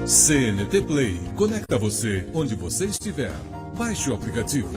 CNT Play, conecta você onde você estiver. Baixe o aplicativo.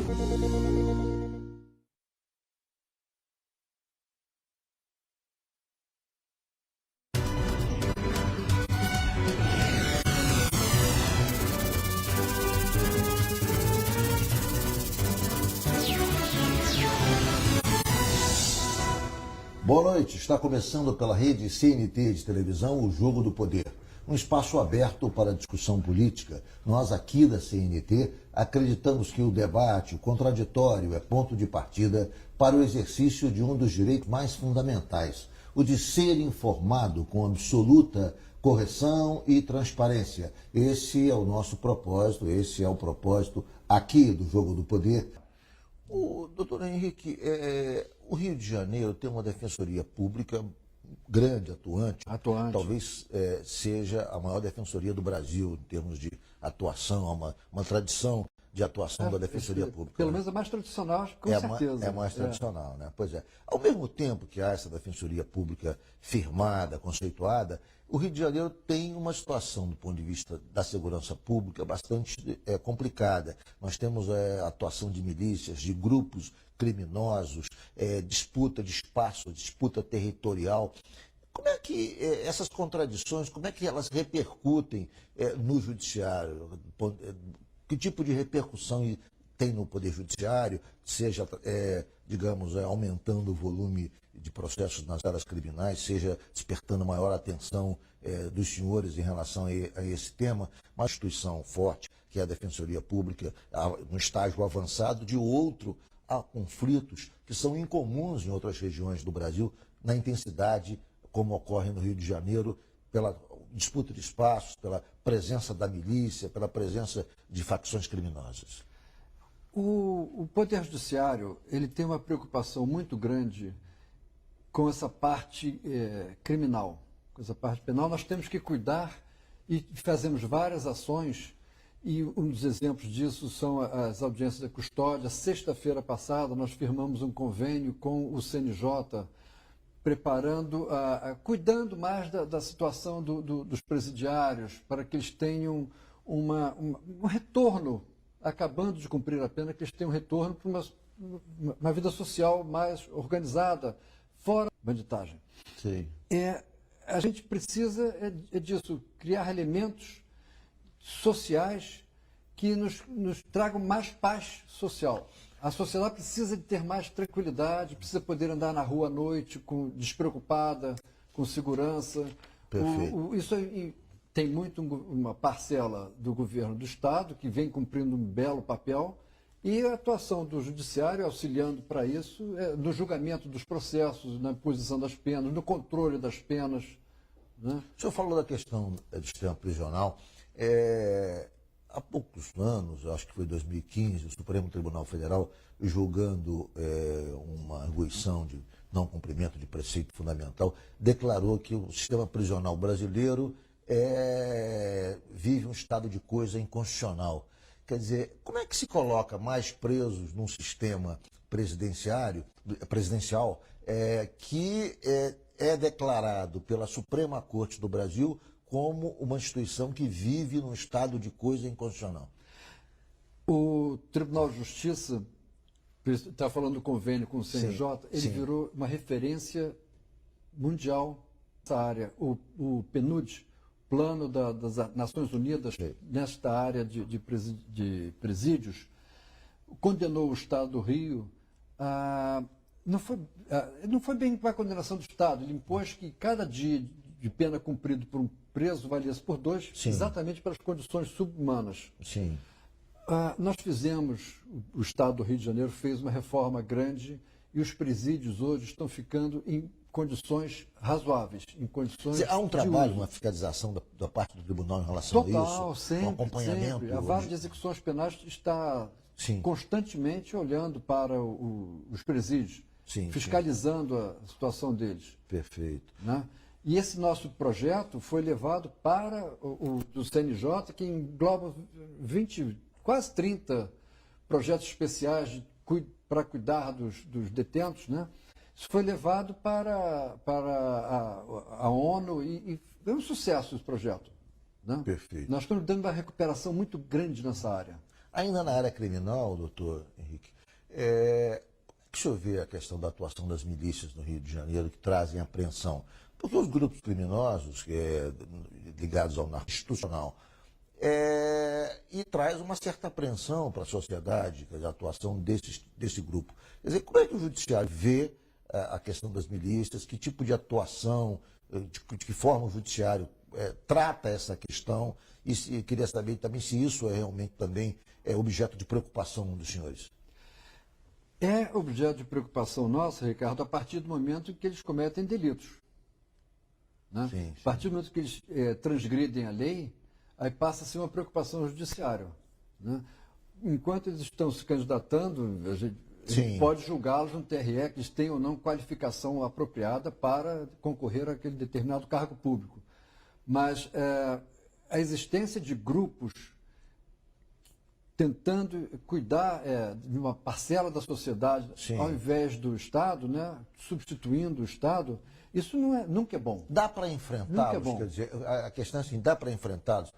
Boa noite, está começando pela rede CNT de televisão o Jogo do Poder, um espaço aberto para discussão política. Nós aqui da CNT acreditamos que o debate, o contraditório é ponto de partida para o exercício de um dos direitos mais fundamentais, o de ser informado com absoluta correção e transparência. Esse é o nosso propósito, esse é o propósito aqui do Jogo do Poder. Doutor Henrique, o Rio de Janeiro tem uma defensoria pública grande, atuante. Talvez seja a maior defensoria do Brasil em termos de atuação, uma tradição de atuação da defensoria pública. Pelo menos a mais tradicional, com certeza. É mais tradicional, né? Pois é. Ao mesmo tempo que há essa defensoria pública firmada, conceituada, o Rio de Janeiro tem uma situação, do ponto de vista da segurança pública, bastante complicada. Nós temos a atuação de milícias, de grupos criminosos, disputa de espaço, disputa territorial. Como é que essas contradições, como é que elas repercutem no judiciário? Que tipo de repercussão tem no Poder Judiciário, seja, digamos, aumentando o volume de processos nas áreas criminais, seja despertando maior atenção dos senhores em relação a esse tema, uma instituição forte, que é a Defensoria Pública, no estágio avançado, de outro, há conflitos que são incomuns em outras regiões do Brasil, na intensidade como ocorre no Rio de Janeiro, pela disputa de espaços, pela presença da milícia, pela presença de facções criminosas. O Poder Judiciário ele tem uma preocupação muito grande com essa parte criminal. Com essa parte penal, nós temos que cuidar e fazemos várias ações, e um dos exemplos disso são as audiências de custódia. Sexta-feira passada, nós firmamos um convênio com o CNJ, preparando, cuidando mais da situação dos presidiários, para que eles tenham um retorno, acabando de cumprir a pena, que eles tenham um retorno para uma vida social mais organizada, fora da bandidagem. Sim. A gente precisa disso, criar elementos sociais que nos tragam mais paz social. A sociedade precisa de ter mais tranquilidade, precisa poder andar na rua à noite despreocupada, com segurança. Perfeito. Isso tem muito uma parcela do governo do Estado, que vem cumprindo um belo papel, e a atuação do Judiciário auxiliando para isso, no julgamento dos processos, na imposição das penas, no controle das penas. Né? O senhor falou da questão do sistema prisional. Há poucos anos, acho que foi 2015, o Supremo Tribunal Federal, julgando uma arguição de não cumprimento de preceito fundamental, declarou que o sistema prisional brasileiro vive um estado de coisa inconstitucional. Quer dizer, como é que se coloca mais presos num sistema presidencial que é declarado pela Suprema Corte do Brasil como uma instituição que vive num estado de coisa inconstitucional? O Tribunal de Justiça, está falando do convênio com o CNJ, sim, ele sim. virou uma referência mundial nessa área. O PNUD, Plano das Nações Unidas, nesta área de presídios, condenou o Estado do Rio não foi bem para a condenação do Estado, ele impôs que cada dia de pena cumprido por um preso valia-se por 2, sim, exatamente pelas condições subhumanas. Sim. Nós o Estado do Rio de Janeiro fez uma reforma grande e os presídios hoje estão ficando em condições razoáveis, em condições. Há um trabalho, uma fiscalização da parte do tribunal em relação a isso? Sempre, um acompanhamento. Sempre. A Vara de Execuções Penais está constantemente olhando para os presídios, fiscalizando a situação deles. Perfeito. Né? E esse nosso projeto foi levado para o do CNJ, que engloba quase 30 projetos especiais para cuidar dos detentos, né? Isso foi levado para a ONU e foi um sucesso esse projeto. Né? Perfeito. Nós estamos dando uma recuperação muito grande nessa área. Ainda na área criminal, doutor Henrique, deixa eu ver a questão da atuação das milícias no Rio de Janeiro que trazem apreensão. Porque os grupos criminosos ligados ao narcotráfico institucional e traz uma certa apreensão para a sociedade, quer dizer, a atuação desse grupo. Quer dizer, como é que o judiciário vê a questão das milícias, que tipo de atuação, de que forma o judiciário trata essa questão e queria saber também se isso é realmente também objeto de preocupação dos senhores. É objeto de preocupação nossa, Ricardo, a partir do momento que eles cometem delitos. Né? Sim, sim. A partir do momento que eles transgridem a lei, aí passa a ser uma preocupação ao judiciário. Né? Enquanto eles estão se candidatando, a gente pode julgá-los no TRE que eles têm ou não qualificação apropriada para concorrer àquele determinado cargo público. Mas a existência de grupos tentando cuidar de uma parcela da sociedade, Sim. ao invés do Estado, né, substituindo o Estado, isso nunca é bom. Dá para enfrentá-los? Nunca é bom. Quer dizer, a questão é assim, dá para enfrentá-los?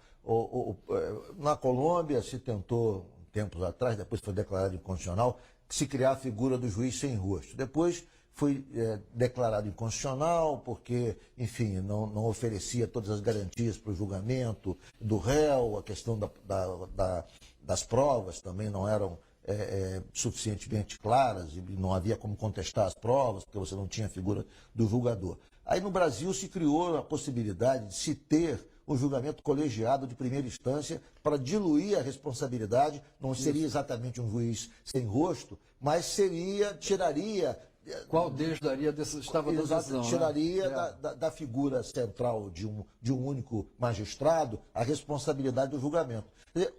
Na Colômbia se tentou, tempos atrás, depois foi declarado inconstitucional, se criar a figura do juiz sem rosto. Depois foi declarado inconstitucional porque, enfim, não oferecia todas as garantias para o julgamento do réu, a questão das provas também não eram suficientemente claras e não havia como contestar as provas, porque você não tinha a figura do julgador. Aí no Brasil se criou a possibilidade de se ter um julgamento colegiado de primeira instância para diluir a responsabilidade, não seria exatamente um juiz sem rosto, mas tiraria... Qual deles estava dando decisão? Tiraria da figura central de um único magistrado a responsabilidade do julgamento.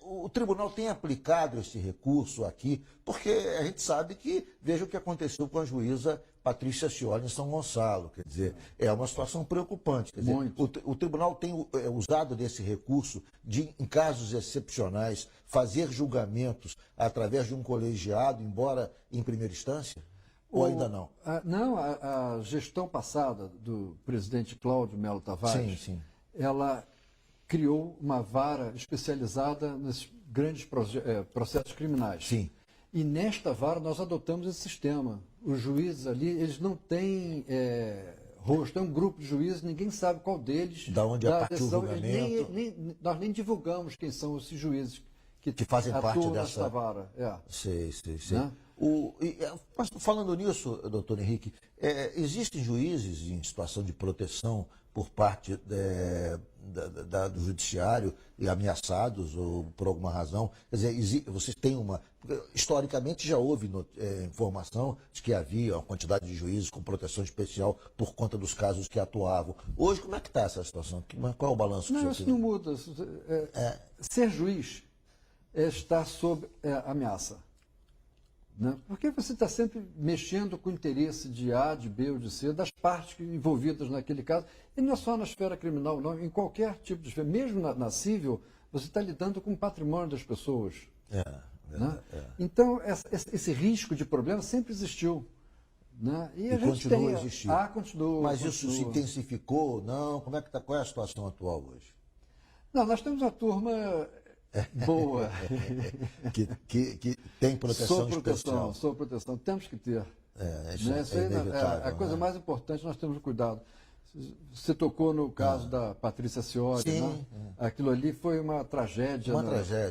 O tribunal tem aplicado esse recurso aqui, porque a gente sabe que, veja o que aconteceu com a juíza Patrícia Scioli em São Gonçalo. Quer dizer, é uma situação preocupante. Quer dizer, o tribunal tem usado desse recurso de, em casos excepcionais, fazer julgamentos através de um colegiado, embora em primeira instância? Ou ainda não? A gestão passada do presidente Cláudio Melo Tavares, ela criou uma vara especializada nesses grandes processos criminais. Sim. E nesta vara nós adotamos esse sistema. Os juízes ali, eles não têm rosto, é um grupo de juízes, ninguém sabe qual deles. Da onde partiu o julgamento. Nós nem divulgamos quem são esses juízes que fazem parte dessa vara. Sei. Né? Mas falando nisso, doutor Henrique, existem juízes em situação de proteção por parte do judiciário e ameaçados ou por alguma razão? Quer dizer, vocês têm historicamente já houve informação de que havia uma quantidade de juízes com proteção especial por conta dos casos que atuavam. Hoje, como é que está essa situação? Qual é o balanço que Não, você isso tem? não muda. Ser juiz é estar sob ameaça. Né? Porque você está sempre mexendo com o interesse de A, de B ou de C, das partes envolvidas naquele caso. E não é só na esfera criminal, não. Em qualquer tipo de esfera. Mesmo na civil, você está lidando com o patrimônio das pessoas. Né? Então, esse risco de problema sempre existiu. Né? E a gente continua a existir. Continua. Mas isso se intensificou ou não? Qual é a situação atual hoje? Não, nós temos uma turma boa. que tem proteção especial. Sob proteção. Temos que ter. Isso é inevitável, a coisa mais importante, nós temos cuidado. Você tocou no caso da Patrícia Scioli, né? Aquilo ali foi uma tragédia,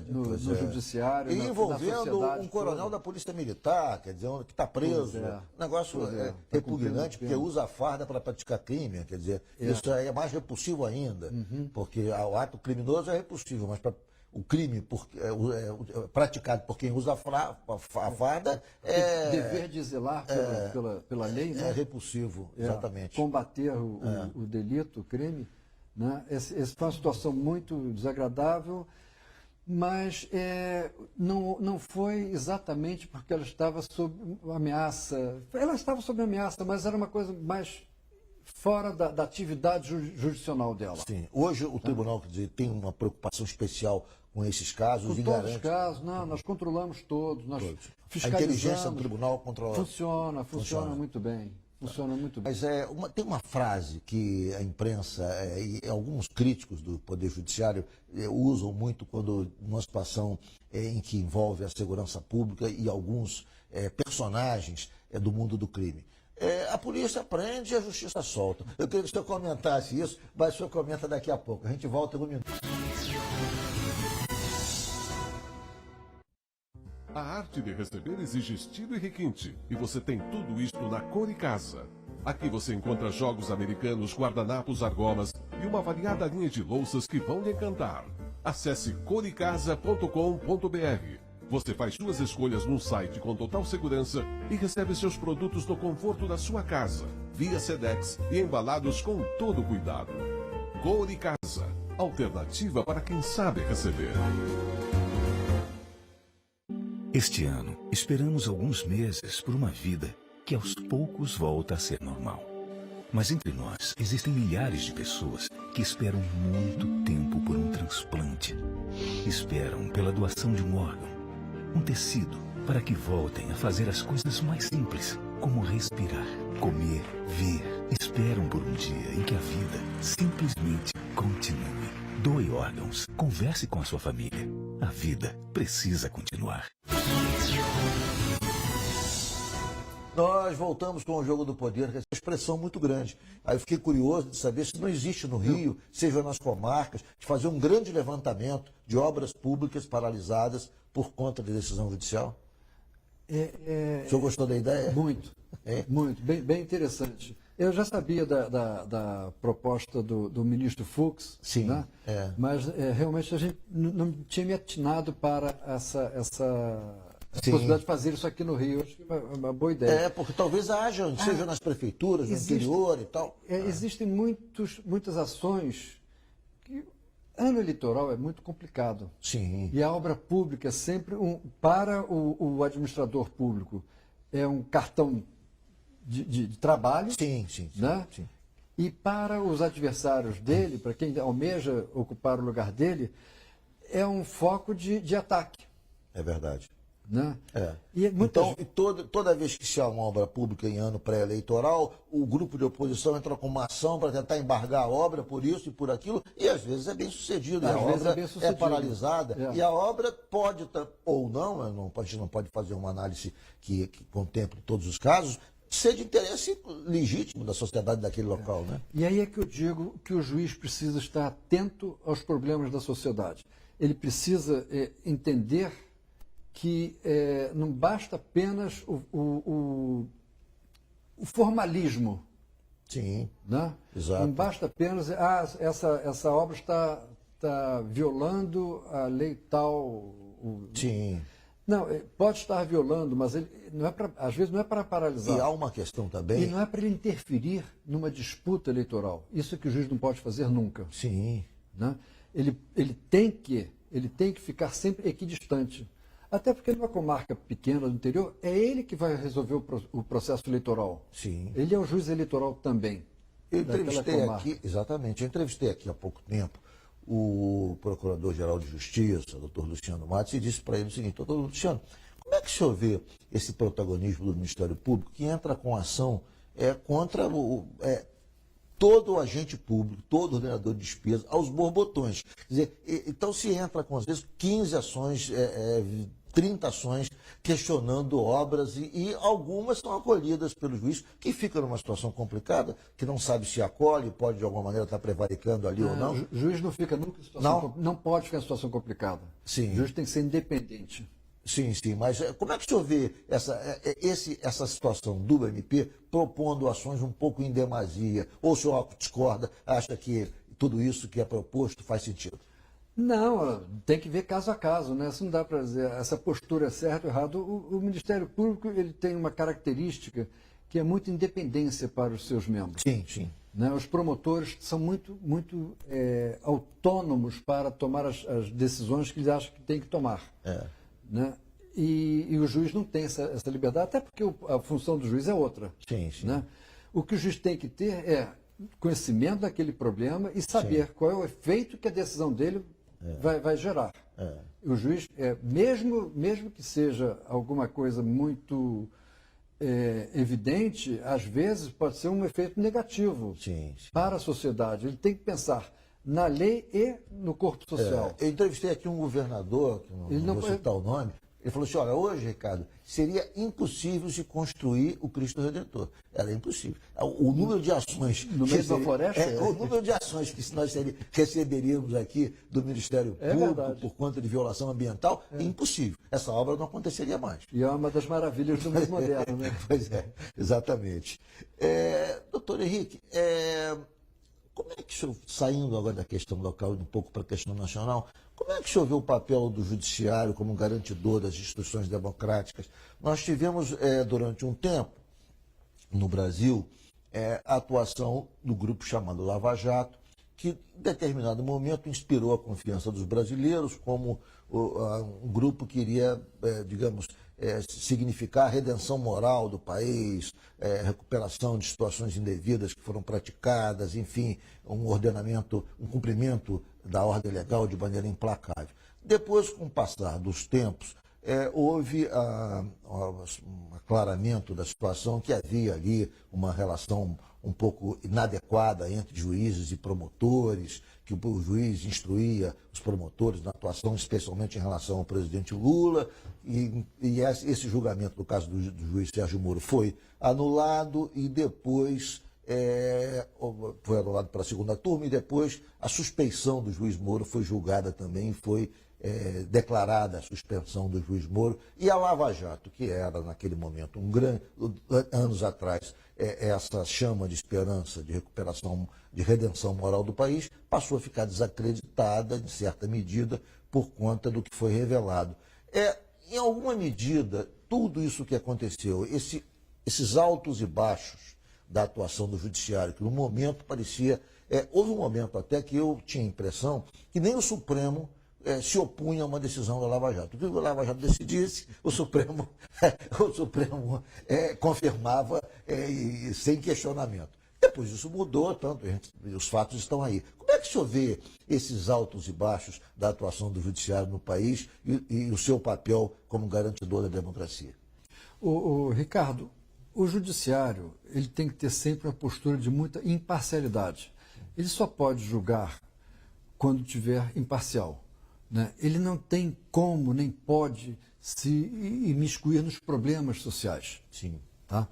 no judiciário. E envolvendo um coronel toda. da Polícia Militar, quer dizer, que está preso. Um negócio repugnante, porque usa a farda para praticar crime. Quer dizer, isso aí é mais repulsivo ainda. Porque o ato criminoso é repulsivo, mas o crime praticado por quem usa a farda dever de zelar pela lei, né? É repulsivo, exatamente. Combater o delito, o crime. Né? Essa foi uma situação muito desagradável, mas não foi exatamente porque ela estava sob ameaça. Ela estava sob ameaça, mas era uma coisa mais fora da atividade jurisdicional dela. Sim. Hoje o tribunal, quer dizer, tem uma preocupação especial com esses casos com e todos garante... os casos, nós controlamos todos, nós A fiscalizamos. inteligência do tribunal controla... Funciona muito bem. Funciona muito bem. Mas tem uma frase que a imprensa e alguns críticos do Poder Judiciário usam muito quando numa situação em que envolve a segurança pública e alguns personagens do mundo do crime. A polícia prende e a justiça solta. Eu queria que o senhor comentasse isso, mas o senhor comenta daqui a pouco. A gente volta em um minuto. A arte de receber exige estilo e requinte, e você tem tudo isto na Cor e Casa. Aqui você encontra jogos americanos, guardanapos, argolas e uma variada linha de louças que vão lhe encantar. Acesse coricasa.com.br. Você faz suas escolhas num site com total segurança e recebe seus produtos no conforto da sua casa, via Sedex e embalados com todo cuidado. Cor e Casa, alternativa para quem sabe receber. Este ano, esperamos alguns meses por uma vida que aos poucos volta a ser normal. Mas entre nós, existem milhares de pessoas que esperam muito tempo por um transplante. Esperam pela doação de um órgão, um tecido, para que voltem a fazer as coisas mais simples, como respirar, comer, ver. Esperam por um dia em que a vida simplesmente continue. Doe órgãos, converse com a sua família. A vida precisa continuar. Nós voltamos com o Jogo do Poder, que é uma expressão muito grande. Aí eu fiquei curioso de saber se não existe no Rio, seja nas comarcas, de fazer um grande levantamento de obras públicas paralisadas por conta de decisão judicial. O senhor gostou da ideia? Muito, muito, bem interessante. Eu já sabia da proposta do ministro Fux, Sim, né? Mas realmente a gente não tinha me atinado para essa possibilidade de fazer isso aqui no Rio. Acho que é uma boa ideia. Porque talvez haja, seja nas prefeituras, no interior e tal. Existem muitas ações que ano eleitoral é muito complicado. Sim. E a obra pública é sempre para o administrador público é um cartão de trabalho. Sim. Né? Sim. E para os adversários dele, para quem almeja ocupar o lugar dele, é um foco de ataque. É verdade. Né? E então, toda vez que se há uma obra pública em ano pré-eleitoral, o grupo de oposição entra com uma ação para tentar embargar a obra por isso e por aquilo, e às vezes é bem sucedido, e a obra é paralisada, e a obra pode, ou não, a gente não pode fazer uma análise que contemple todos os casos, ser de interesse legítimo da sociedade daquele local. Né? E aí é que eu digo que o juiz precisa estar atento aos problemas da sociedade. Ele precisa entender que não basta apenas o formalismo. Sim, né? Exato. Não basta apenas, essa obra está violando a lei tal. Sim. Não, pode estar violando, mas às vezes não é para paralisar. E há uma questão também. E não é para ele interferir numa disputa eleitoral. Isso é que o juiz não pode fazer nunca. Sim. Né? Ele tem que ficar sempre equidistante. Até porque numa comarca pequena do interior, é ele que vai resolver o processo eleitoral. Sim. Ele é o juiz eleitoral também. Eu entrevistei aqui, exatamente, há pouco tempo o Procurador-Geral de Justiça, doutor Luciano Matos, e disse para ele o seguinte: doutor Luciano, como é que o senhor vê esse protagonismo do Ministério Público que entra com ação contra todo agente público, todo ordenador de despesa, aos borbotões? Quer dizer, então se entra com, às vezes, 15 ações, 30 ações questionando obras e algumas são acolhidas pelo juiz, que fica numa situação complicada, que não sabe se acolhe, pode de alguma maneira estar prevaricando ali ou não. O juiz não fica nunca em situação não pode ficar em situação complicada. Sim. O juiz tem que ser independente. Sim, mas como é que o senhor vê essa situação do MP propondo ações um pouco em demasia? Ou o senhor discorda, acha que tudo isso que é proposto faz sentido? Não, tem que ver caso a caso, né? Isso não dá para dizer essa postura é certa ou errada. O Ministério Público ele tem uma característica que é muita independência para os seus membros. Sim. Né? Os promotores são muito autônomos para tomar as decisões que eles acham que tem que tomar. Né? E o juiz não tem essa liberdade, até porque a função do juiz é outra. Sim. Né? O que o juiz tem que ter é conhecimento daquele problema e saber qual é o efeito que a decisão dele vai gerar. O juiz, mesmo que seja alguma coisa muito evidente, às vezes pode ser um efeito negativo Sim. para a sociedade. Ele tem que pensar na lei e no corpo social. Eu entrevistei aqui um governador, que não vou citar o nome, ele falou assim, olha, hoje, Ricardo, seria impossível se construir o Cristo Redentor. Era impossível. O número de ações... No meio da floresta? O número de ações que nós receberíamos aqui do Ministério Público por conta de violação ambiental, é impossível. Essa obra não aconteceria mais. E é uma das maravilhas do mundo moderno, né? Pois é, exatamente. Doutor Henrique, como é que o senhor, saindo agora da questão local e um pouco para a questão nacional, como é que o senhor vê o papel do judiciário como garantidor das instituições democráticas? Nós tivemos, durante um tempo, no Brasil, a atuação do grupo chamado Lava Jato, que em determinado momento inspirou a confiança dos brasileiros como um grupo que iria, digamos, significar a redenção moral do país, recuperação de situações indevidas que foram praticadas, enfim, um ordenamento, um cumprimento da ordem legal de maneira implacável. Depois, com o passar dos tempos, houve um aclaramento da situação, que havia ali uma relação um pouco inadequada entre juízes e promotores, que o juiz instruía os promotores na atuação, especialmente em relação ao presidente Lula, e esse julgamento, no caso do juiz Sérgio Moro, foi anulado e depois foi anulado pela segunda turma, e depois a suspeição do juiz Moro foi julgada também, foi declarada a suspensão do juiz Moro, e a Lava Jato, que era naquele momento anos atrás, essa chama de esperança, de recuperação, de redenção moral do país, passou a ficar desacreditada, em certa medida, por conta do que foi revelado. Em alguma medida, tudo isso que aconteceu, esses altos e baixos da atuação do judiciário, que no momento parecia... houve um momento até que eu tinha a impressão que nem o Supremo se opunha a uma decisão da Lava Jato. O que o Lava Jato decidisse, o Supremo confirmava sem questionamento. Depois isso mudou, tanto os fatos estão aí. Como é que o senhor vê esses altos e baixos da atuação do judiciário no país e o seu papel como garantidor da democracia? Ricardo, o judiciário ele tem que ter sempre uma postura de muita imparcialidade. Ele só pode julgar quando tiver imparcial. Né? Ele não tem como, nem pode se imiscuir nos problemas sociais. Sim. Tá?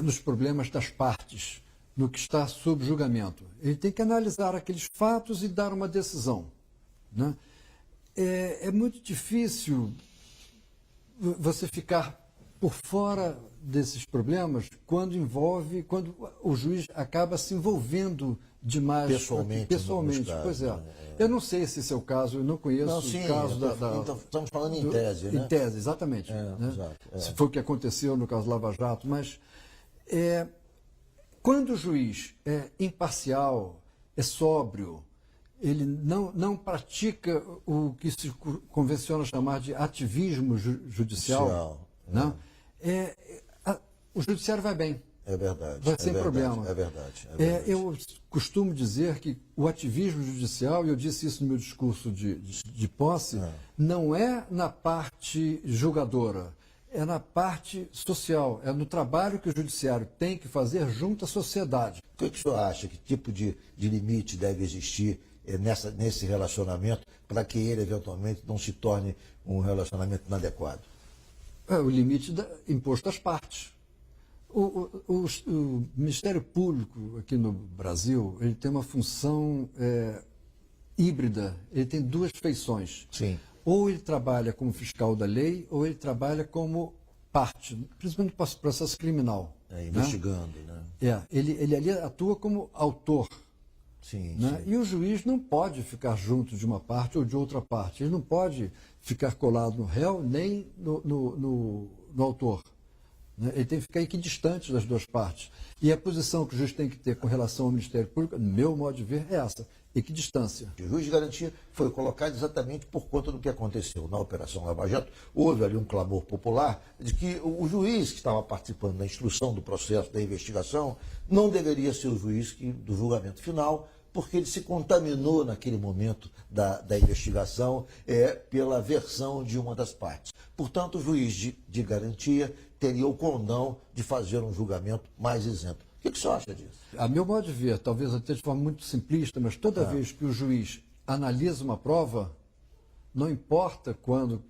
Nos problemas das partes, no que está sob julgamento. Ele tem que analisar aqueles fatos e dar uma decisão. Né? É muito difícil você ficar por fora desses problemas quando o juiz acaba se envolvendo demais pessoalmente. Pois é. Eu não sei se esse é o caso, eu não conheço o caso estamos falando em tese, né? Em tese, exatamente. Né? Exato, se foi o que aconteceu no caso Lava Jato, mas quando o juiz é imparcial, é sóbrio, ele não pratica o que se convenciona chamar de ativismo judicial. Não? O judiciário vai bem. É verdade. Vai sem problema. É verdade. Eu costumo dizer que o ativismo judicial, e eu disse isso no meu discurso de posse, não é na parte julgadora, é na parte social, é no trabalho que o judiciário tem que fazer junto à sociedade. O que o senhor acha? Que tipo de limite deve existir nesse relacionamento para que ele, eventualmente, não se torne um relacionamento inadequado? O limite imposto às partes. O Ministério Público aqui no Brasil, ele tem uma função híbrida, ele tem duas feições. Sim. Ou ele trabalha como fiscal da lei, ou ele trabalha como parte, principalmente no processo criminal. Investigando, né? Ele ali atua como autor. Sim, né? sim. E o juiz não pode ficar junto de uma parte ou de outra parte. Ele não pode ficar colado no réu nem no autor. Né? Ele tem que ficar equidistante das duas partes. E a posição que o juiz tem que ter com relação ao Ministério Público, no meu modo de ver, é essa: equidistância. O juiz de garantia foi colocado exatamente por conta do que aconteceu na Operação Lava Jato. Houve ali um clamor popular de que o juiz que estava participando da instrução do processo, da investigação, não deveria ser o juiz do julgamento final, porque ele se contaminou naquele momento da investigação pela versão de uma das partes. Portanto, o juiz de garantia teria o condão de fazer um julgamento mais isento. O que o senhor acha disso? A meu modo de ver, talvez até de forma muito simplista, mas toda vez que o juiz analisa uma prova, não importa quando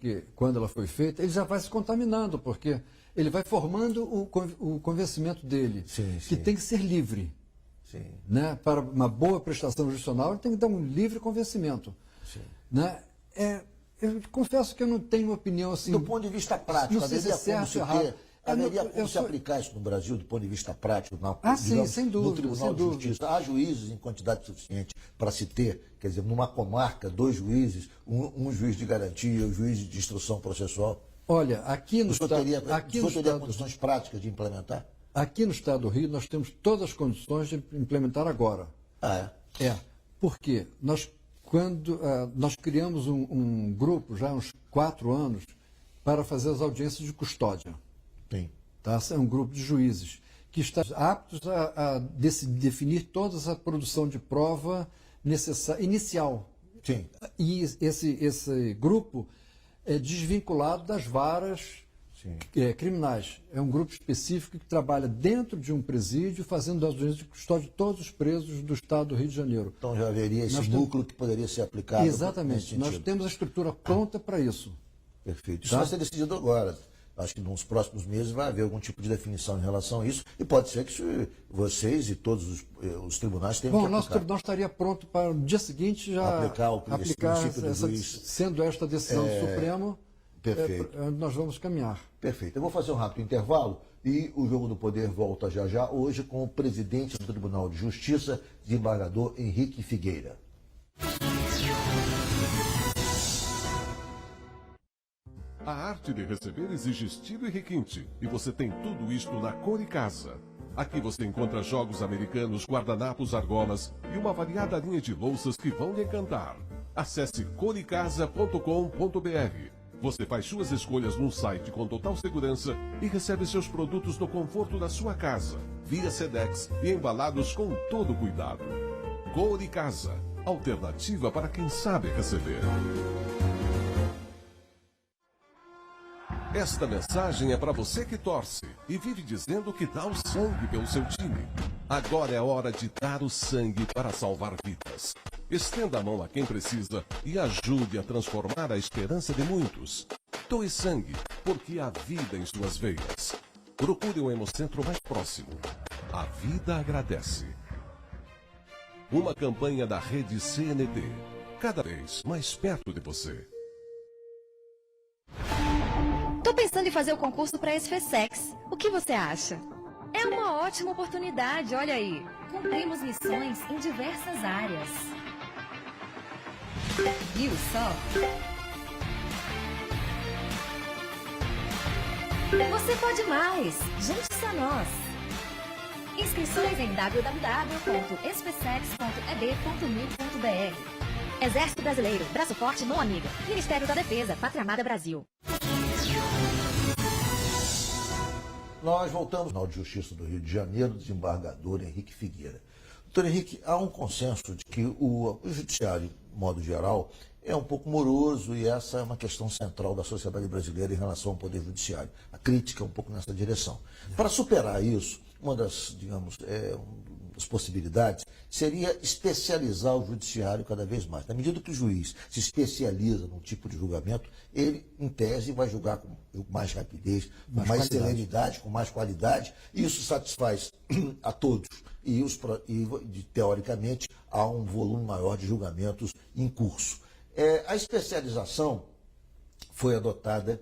ela foi feita, ele já vai se contaminando, porque ele vai formando o convencimento dele, que tem que ser livre. Sim. Né? Para uma boa prestação judicional, ele tem que dar um livre convencimento. Sim. Né? Eu confesso que eu não tenho opinião assim. Do ponto de vista prático, não sei se é certo ou errado. Haveria como se aplicar isso no Brasil, do ponto de vista prático, sim, sem dúvida, no Tribunal de Justiça? Há juízes em quantidade suficiente para se ter, quer dizer, numa comarca, 2 juízes, um juiz de garantia, um juiz de instrução processual? Olha, aqui no Estado... O senhor teria condições práticas de implementar? Aqui no Estado do Rio, nós temos todas as condições de implementar agora. Ah, é? Porque quando nós criamos um grupo, já há uns 4 anos, para fazer as audiências de custódia. Sim. Tá? É um grupo de juízes que está aptos a definir toda essa produção de prova inicial. Sim. E esse grupo é desvinculado das varas criminais. É um grupo específico que trabalha dentro de um presídio, fazendo audiências de custódia de todos os presos do Estado do Rio de Janeiro. Então já haveria esse núcleo que poderia ser aplicado. Exatamente. Nós temos a estrutura pronta para isso. Perfeito. Isso vai ser decidido agora. Acho que nos próximos meses vai haver algum tipo de definição em relação a isso. E pode ser que vocês e todos os tribunais tenham que aplicar. Nosso tribunal estaria pronto para no dia seguinte já aplicar sendo esta decisão do Supremo. Perfeito. Nós vamos caminhar. Perfeito. Eu vou fazer um rápido intervalo e o Jogo do Poder volta já já, hoje com o presidente do Tribunal de Justiça, desembargador Henrique Figueira. A arte de receber exige estilo e requinte, e você tem tudo isto na Coricasa. Aqui você encontra jogos americanos, guardanapos, argolas e uma variada linha de louças que vão lhe encantar. Acesse coricasa.com.br. Você faz suas escolhas num site com total segurança e recebe seus produtos no conforto da sua casa, via Sedex e embalados com todo cuidado. Coricasa, alternativa para quem sabe receber. Esta mensagem é para você que torce e vive dizendo que dá o sangue pelo seu time. Agora é hora de dar o sangue para salvar vidas. Estenda a mão a quem precisa e ajude a transformar a esperança de muitos. Doe sangue, porque há vida em suas veias. Procure um hemocentro mais próximo. A vida agradece. Uma campanha da rede CNT, cada vez mais perto de você. Tô pensando em fazer o concurso para a SFSEX. O que você acha? É uma ótima oportunidade, olha aí. Cumprimos missões em diversas áreas. Viu só? Você pode mais! Junte-se a nós! Inscrições em www.sfsex.eb.mil.br. Exército Brasileiro, Braço Forte, Mão Amiga. Ministério da Defesa, Pátria Amada Brasil. Nós voltamos ao Tribunal de Justiça do Rio de Janeiro, desembargador Henrique Figueira. Doutor Henrique, há um consenso de que o judiciário, de modo geral, é um pouco moroso e essa é uma questão central da sociedade brasileira em relação ao poder judiciário. A crítica é um pouco nessa direção. Para superar isso, uma das, digamos, das possibilidades seria especializar o judiciário cada vez mais. Na medida que o juiz se especializa num tipo de julgamento, ele, em tese, vai julgar com mais rapidez, com mais celeridade, com mais qualidade, e isso satisfaz a todos. E, teoricamente, há um volume maior de julgamentos em curso. A especialização foi adotada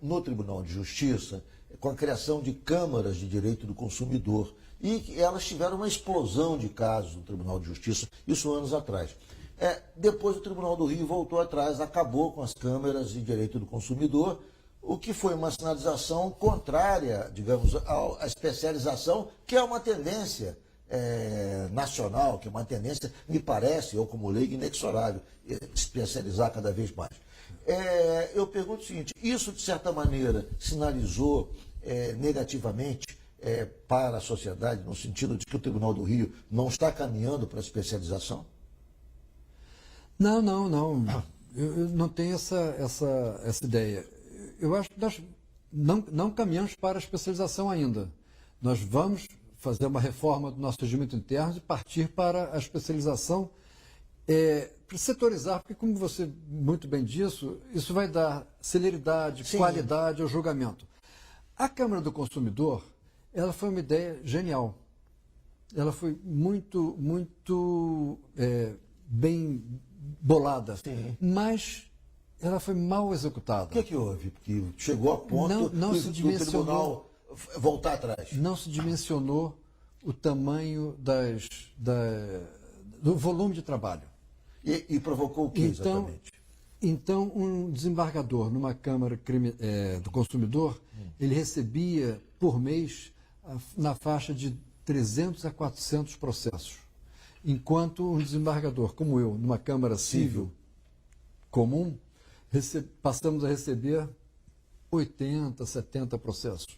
no Tribunal de Justiça com a criação de câmaras de direito do consumidor, e elas tiveram uma explosão de casos no Tribunal de Justiça, isso anos atrás. Depois o Tribunal do Rio voltou atrás, acabou com as câmaras de direito do consumidor, o que foi uma sinalização contrária, digamos, à especialização, que é uma tendência nacional, que é uma tendência, me parece, eu como leigo, inexorável, especializar cada vez mais. Eu pergunto o seguinte, isso de certa maneira sinalizou negativamente para a sociedade, no sentido de que o Tribunal do Rio não está caminhando para a especialização? Não. Eu não tenho essa ideia. Eu acho que não caminhamos para a especialização ainda. Nós vamos fazer uma reforma do nosso regimento interno e partir para a especialização, para setorizar, porque, como você muito bem disse, isso vai dar celeridade, Sim. qualidade ao julgamento. A Câmara do Consumidor, ela foi uma ideia genial. Ela foi muito, muito bem bolada, Sim. mas ela foi mal executada. O que houve? Porque chegou a ponto Não se do dimensionou. tribunal voltar atrás. Não se dimensionou o tamanho do volume de trabalho. E provocou o que exatamente? Então, um desembargador numa Câmara do Consumidor, ele recebia por mês na faixa de 300 a 400 processos. Enquanto um desembargador como eu, numa Câmara Civil comum, passamos a receber 80, 70 processos.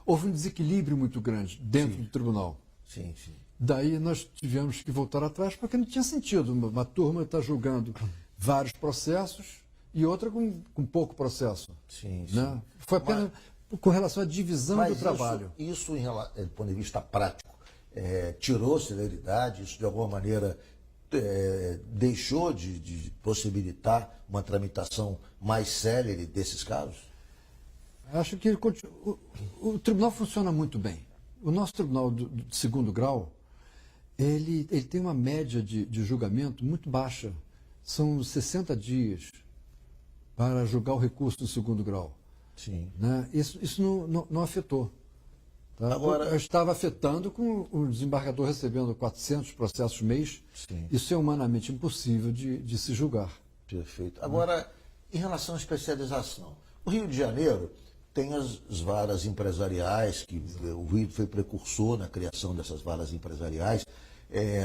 Houve um desequilíbrio muito grande dentro do tribunal. Sim, sim. Daí nós tivemos que voltar atrás, porque não tinha sentido. Uma turma está julgando vários processos e outra com pouco processo. Sim, Né? Foi apenas com relação à divisão do Mas trabalho. isso do ponto de vista prático, tirou celeridade, isso de alguma maneira deixou de possibilitar uma tramitação mais célere desses casos? Acho que o tribunal funciona muito bem. O nosso tribunal de segundo grau, ele tem uma média de julgamento muito baixa. São 60 dias para julgar o recurso do segundo grau. Sim. Né? Isso não afetou. Tá? Agora- Eu estava afetando com o desembargador recebendo 400 processos mês. Sim. Isso é humanamente impossível de se julgar. Perfeito. Agora, em relação à especialização, o Rio de Janeiro tem as varas empresariais, que o Rio foi precursor na criação dessas varas empresariais,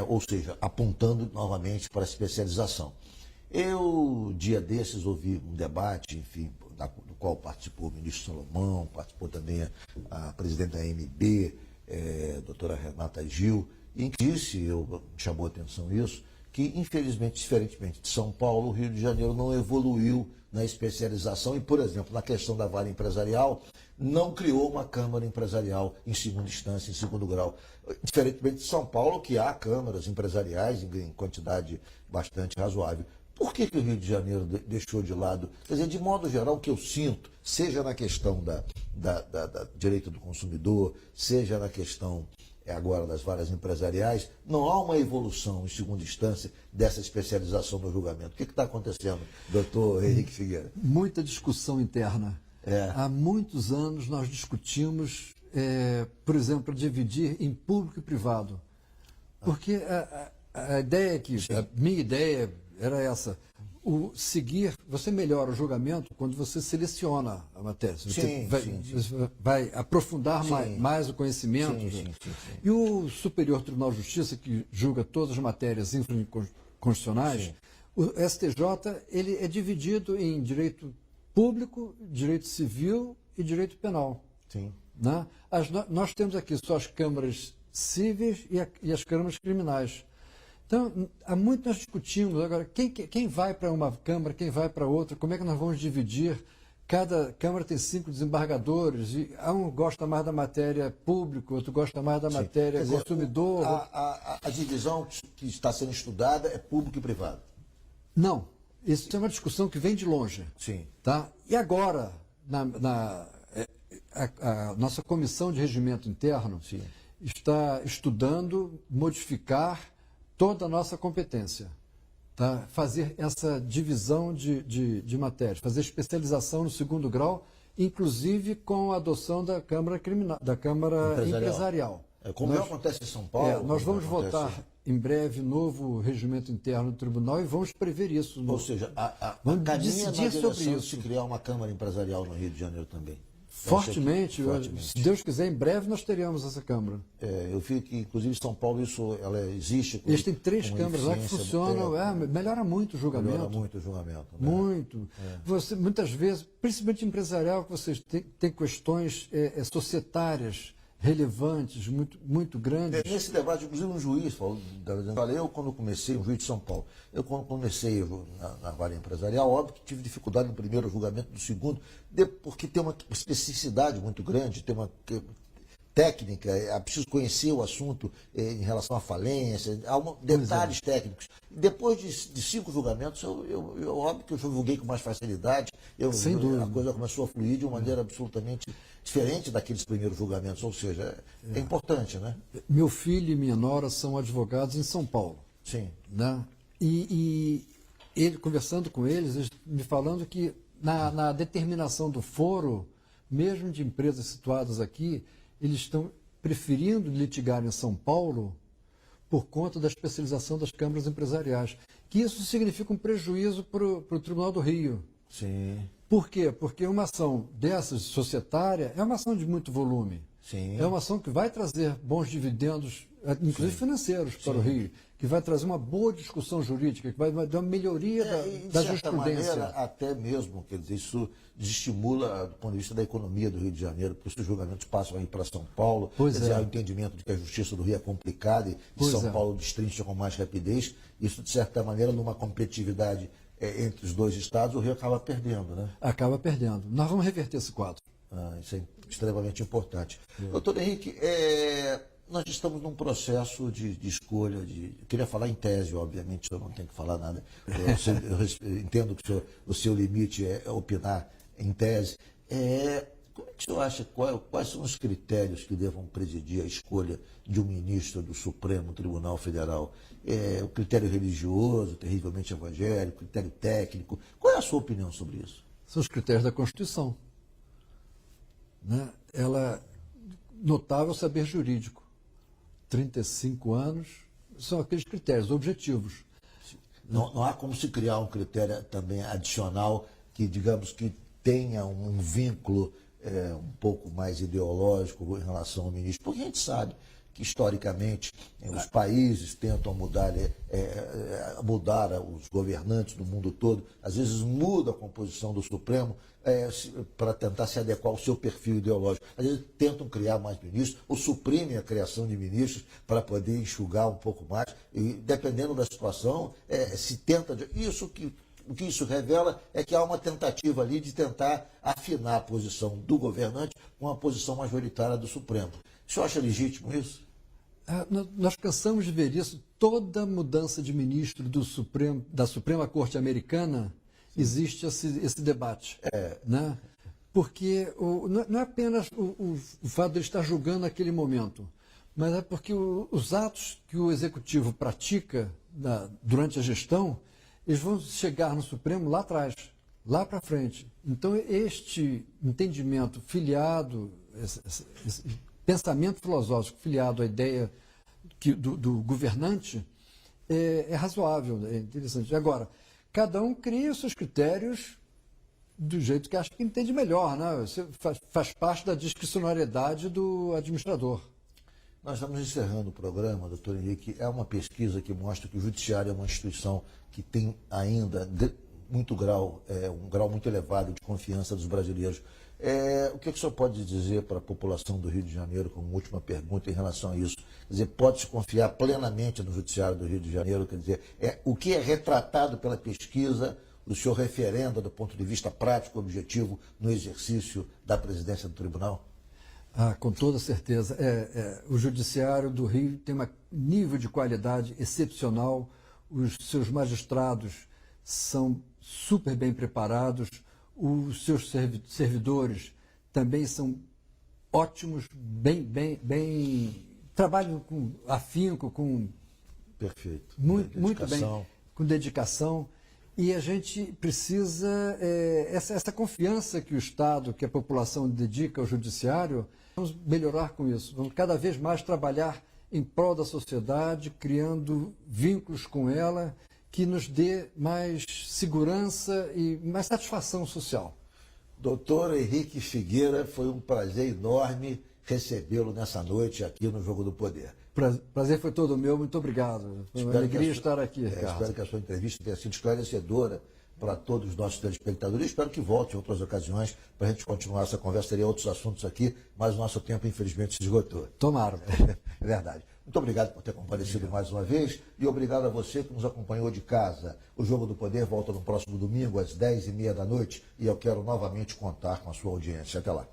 ou seja, apontando novamente para a especialização. Eu, dia desses, ouvi um debate, enfim, do qual participou o ministro Salomão, participou também a presidente da AMB, doutora Renata Gil, em que disse, chamou a atenção isso, que, infelizmente, diferentemente de São Paulo, o Rio de Janeiro não evoluiu na especialização e, por exemplo, na questão da vara empresarial, não criou uma Câmara Empresarial em segunda instância, em segundo grau. Diferentemente de São Paulo, que há câmaras empresariais em quantidade bastante razoável. Por que o Rio de Janeiro deixou de lado? Quer dizer, de modo geral, o que eu sinto, seja na questão da direito do consumidor, seja na questão agora das varas empresariais, não há uma evolução em segunda instância dessa especialização no julgamento. O que está acontecendo, doutor Henrique Figueira? Muita discussão interna. Há muitos anos nós discutimos, por exemplo, dividir em público e privado. Porque a ideia que, a minha ideia era essa. Você melhora o julgamento quando você seleciona a matéria. Você vai aprofundar mais o conhecimento. Sim. E o Superior Tribunal de Justiça, que julga todas as matérias infraconstitucionais, o STJ ele é dividido em direito público, direito civil e direito penal. Sim. Né? Nós temos aqui só as câmaras cíveis e as câmaras criminais. Então, há muito nós discutimos agora quem vai para uma Câmara, quem vai para outra, como é que nós vamos dividir. Cada Câmara tem 5 desembargadores, e um gosta mais da matéria pública, outro gosta mais da matéria Quer dizer, consumidor. A divisão que está sendo estudada é público e privado. Não, isso é uma discussão que vem de longe. Sim. Tá? E agora, a nossa Comissão de Regimento Interno está estudando modificar toda a nossa competência, tá? Fazer essa divisão de matérias, fazer especialização no segundo grau, inclusive com a adoção da Câmara Empresarial. Como acontece em São Paulo. Nós vamos votar em breve novo regimento interno do tribunal e vamos prever isso. Ou seja, vamos caminha na decidir sobre direção de isso. se criar uma Câmara Empresarial no Rio de Janeiro também. Fortemente, se Deus quiser, em breve nós teremos essa Câmara. Eu vi que, inclusive, em São Paulo ela existe. Eles têm 3 câmaras lá que funcionam, melhora muito o julgamento. Melhora muito o julgamento. Né? Muito. Você, muitas vezes, principalmente empresarial, que vocês têm questões societárias relevantes, muito grandes. Nesse debate, inclusive, um juiz falou, eu quando comecei, um juiz de São Paulo, eu quando comecei na vara empresarial, óbvio que tive dificuldade no primeiro julgamento, no segundo, porque tem uma especificidade muito grande, tem uma técnica, é preciso conhecer o assunto em relação à falência, há detalhes técnicos. Depois de 5 julgamentos, eu óbvio que eu julguei com mais facilidade, Sem dúvida. A coisa começou a fluir de uma maneira absolutamente diferente daqueles primeiros julgamentos, ou seja, é importante, né? Meu filho e minha nora são advogados em São Paulo. Sim. Né? E ele, conversando com eles me falando que na determinação do foro, mesmo de empresas situadas aqui, eles estão preferindo litigar em São Paulo por conta da especialização das câmaras empresariais. Que isso significa um prejuízo para o Tribunal do Rio. Sim. Por quê? Porque uma ação dessas, societária, é uma ação de muito volume. Sim. É uma ação que vai trazer bons dividendos, inclusive financeiros, para o Rio, que vai trazer uma boa discussão jurídica, que vai dar uma melhoria da jurisprudência. Maneira, até mesmo, quer dizer, isso desestimula do ponto de vista da economia do Rio de Janeiro, porque os julgamentos passam aí para São Paulo, Pois quer dizer, é. há o entendimento de que a justiça do Rio é complicada e Pois São é. Paulo destrincha com mais rapidez. Isso, de certa maneira, numa competitividade entre os dois estados, o Rio acaba perdendo, né? Acaba perdendo. Nós vamos reverter esse quadro. Isso é extremamente importante. Doutor Henrique, nós estamos num processo de escolha, eu queria falar em tese, obviamente, o senhor não tem que falar nada. Eu entendo que o seu limite é opinar em tese. Como é que o senhor acha, quais são os critérios que devam presidir a escolha de um ministro do Supremo Tribunal Federal? O critério religioso, terrivelmente evangélico, critério técnico? Qual é a sua opinião sobre isso? São os critérios da Constituição. Né? Ela, notável saber jurídico. 35 anos, são aqueles critérios objetivos. Não há como se criar um critério também adicional que, digamos, que tenha um vínculo um pouco mais ideológico em relação ao ministro, porque a gente sabe que, historicamente, os países tentam mudar os governantes do mundo todo, às vezes muda a composição do Supremo para tentar se adequar ao seu perfil ideológico. Às vezes tentam criar mais ministros, ou suprimem a criação de ministros para poder enxugar um pouco mais, e dependendo da situação, se tenta... O que isso revela é que há uma tentativa ali de tentar afinar a posição do governante com a posição majoritária do Supremo. O senhor acha legítimo isso? Nós cansamos de ver isso. Toda mudança de ministro da Suprema Corte Americana, existe esse debate. Né? Porque não é apenas o fato de ele estar julgando naquele momento, mas é porque os atos que o Executivo pratica durante a gestão, eles vão chegar no Supremo lá atrás, lá para frente. Então, este entendimento filiado, esse pensamento filosófico filiado à ideia do governante é razoável, é interessante. Agora, cada um cria os seus critérios do jeito que acha que entende melhor, né? Isso faz parte da discricionariedade do administrador. Nós estamos encerrando o programa, doutor Henrique. É uma pesquisa que mostra que o Judiciário é uma instituição que tem ainda um grau muito elevado de confiança dos brasileiros. O que o senhor pode dizer para a população do Rio de Janeiro, como última pergunta em relação a isso? Quer dizer, pode-se confiar plenamente no Judiciário do Rio de Janeiro? Quer dizer, o que é retratado pela pesquisa, o senhor referenda do ponto de vista prático, objetivo, no exercício da presidência do tribunal? Com toda certeza. O Judiciário do Rio tem um nível de qualidade excepcional, os seus magistrados são super bem preparados, os seus servidores também são ótimos, trabalham com afinco, com Perfeito. muito bem, com dedicação. E a gente precisa, essa confiança que o Estado, que a população dedica ao Judiciário, vamos melhorar com isso. Vamos cada vez mais trabalhar em prol da sociedade, criando vínculos com ela que nos dê mais segurança e mais satisfação social. Doutor Henrique Figueira, foi um prazer enorme recebê-lo nessa noite aqui no Jogo do Poder. Prazer foi todo meu, muito obrigado. Foi uma alegria estar aqui, Ricardo. Espero que a sua entrevista tenha sido esclarecedora para todos os nossos telespectadores. Espero que volte em outras ocasiões para a gente continuar essa conversa. Teria outros assuntos aqui, mas o nosso tempo, infelizmente, se esgotou. Tomara. É verdade. Muito obrigado por ter comparecido mais uma vez e obrigado a você que nos acompanhou de casa. O Jogo do Poder volta no próximo domingo às 10h30 da noite e eu quero novamente contar com a sua audiência. Até lá.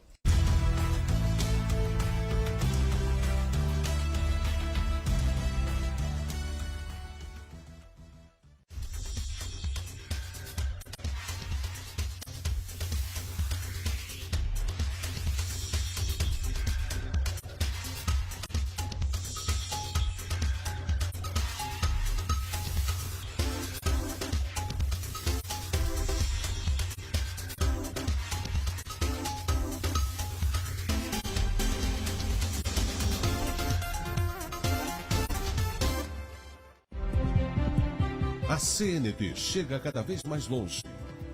A CNT chega cada vez mais longe,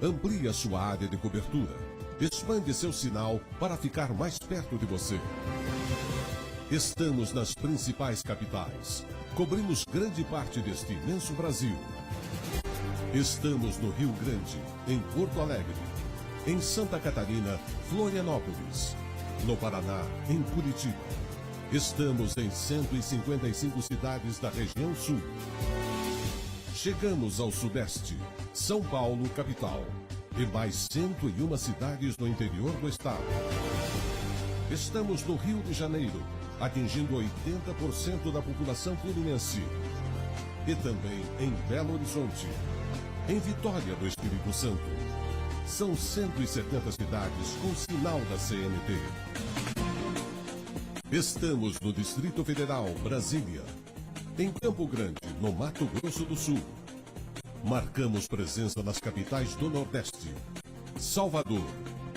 amplia sua área de cobertura, expande seu sinal para ficar mais perto de você. Estamos nas principais capitais, cobrimos grande parte deste imenso Brasil. Estamos no Rio Grande, em Porto Alegre, em Santa Catarina, Florianópolis, no Paraná, em Curitiba. Estamos em 155 cidades da região sul. Chegamos ao Sudeste, São Paulo, capital, e mais 101 cidades no interior do estado. Estamos no Rio de Janeiro, atingindo 80% da população fluminense. E também em Belo Horizonte, em Vitória do Espírito Santo. São 170 cidades com sinal da CNT. Estamos no Distrito Federal, Brasília. Em Campo Grande, no Mato Grosso do Sul. Marcamos presença nas capitais do Nordeste. Salvador,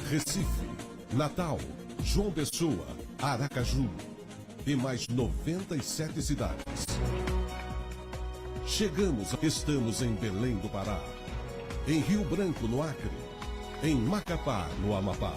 Recife, Natal, João Pessoa, Aracaju e mais 97 cidades. Estamos em Belém do Pará, em Rio Branco, no Acre, em Macapá, no Amapá,